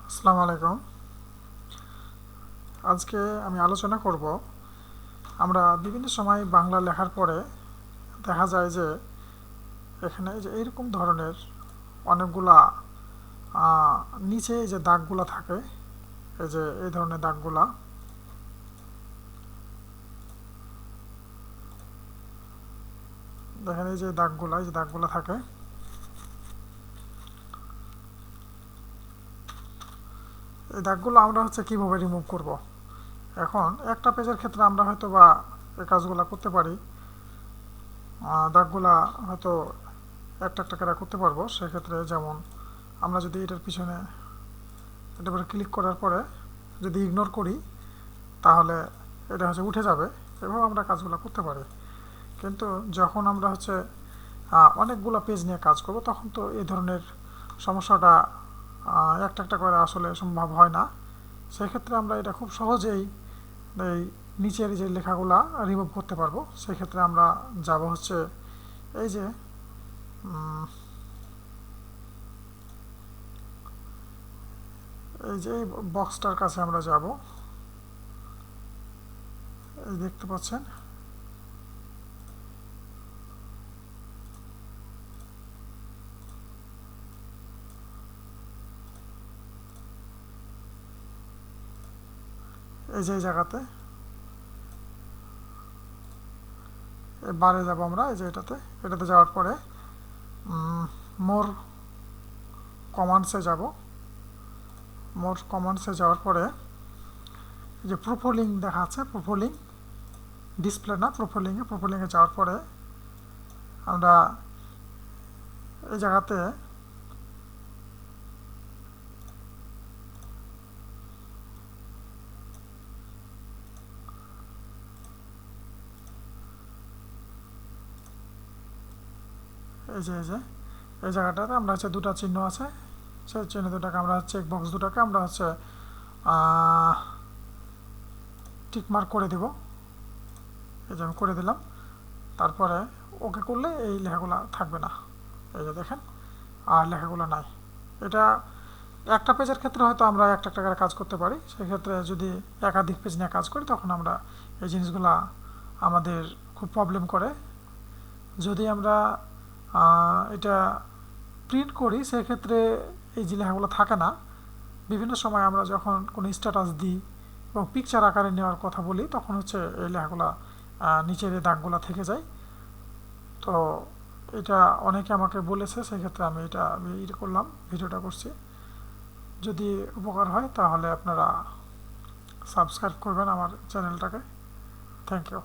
আসসালামু আলাইকুম। আজকে আমি আলোচনা করব আমরা বিভিন্ন সময় বাংলা লেখার পরে দেখা যায় যে এখানে এই যে এইরকম ধরনের অনেকগুলা নিচে এই যে দাগগুলা থাকে, এই যে এই ধরনের দাগগুলা, দেখেন এই যে দাগগুলা থাকে। এই দাগগুলো আমরা কিভাবে রিমুভ করব। এখন একটা পেজের ক্ষেত্রে আমরা হয়তো বা এই কাজগুলো করতে পারি, দাগগুলা হয়তো একটা একটা করে করতে পারবো। সেক্ষেত্রে যেমন আমরা যদি এটার পিছনে এটার উপরে ক্লিক করার পরে যদি ইগনোর করি তাহলে এটা উঠে যাবে। এভাবে আমরা কাজগুলো করতে পারি। কিন্তু যখন আমরা অনেকগুলো পেজ নিয়ে কাজ করব তখন তো এই ধরনের সমস্যাটা একটা একটা করে আসলে সম্ভব হয় না। সেক্ষেত্রে আমরা এটা খুব সহজেই এই নিচের যে লেখাগুলা রিমুভ করতে পারবো। সেক্ষেত্রে আমরা যাব এই যে এই বক্সটার কাছে আমরা যাব। এই দেখতে পাচ্ছেন, এই যে এই জায়গাতে বারে যাব আমরা। এই যে এটাতে যাওয়ার পরে মোর কমান্ডসে যাব। মোর কমান্ডসে যাওয়ার পরে এই যে প্রোফোলিং দেখা আছে, প্রোফোলিং ডিসপ্লে না, প্রোফোলিংয়ে যাওয়ার পরে আমরা এই জায়গাতে এই জায়গাটাতে আমরা দুটা চিহ্ন আছে, সেই চিহ্ন দুটাকে আমরা চেক বক্স দুটাকে আমরা টিক মার্ক করে দেব। এই যে আমি করে দিলাম। তারপরে ওকে করলে এই লেখাগুলো থাকবে না। এই যে দেখেন, আর লেখাগুলো নাই। এটা একটা পেজের ক্ষেত্রে হয়তো আমরা একটা একটা করে কাজ করতে পারি। সেক্ষেত্রে যদি একাধিক পেজ নিয়ে কাজ করি তখন আমরা এই জিনিসগুলা আমাদের খুব প্রবলেম করে। যদি আমরা এটা প্রিন্ট করি সেক্ষেত্রে এই যে লেখাগুলো থাকে না। বিভিন্ন সময় আমরা যখন কোনো স্ট্যাটাস দিই এবং পিকচার আকারে নেওয়ার কথা বলি তখন এই লেখাগুলো নিচের এই দাগগুলো থেকে যায়। তো এটা অনেকে আমাকে বলেছে, সেক্ষেত্রে আমি এটা করলাম, ভিডিওটা করছি। যদি উপকার হয় তাহলে আপনারা সাবস্ক্রাইব করবেন আমার চ্যানেলটাকে। Thank you.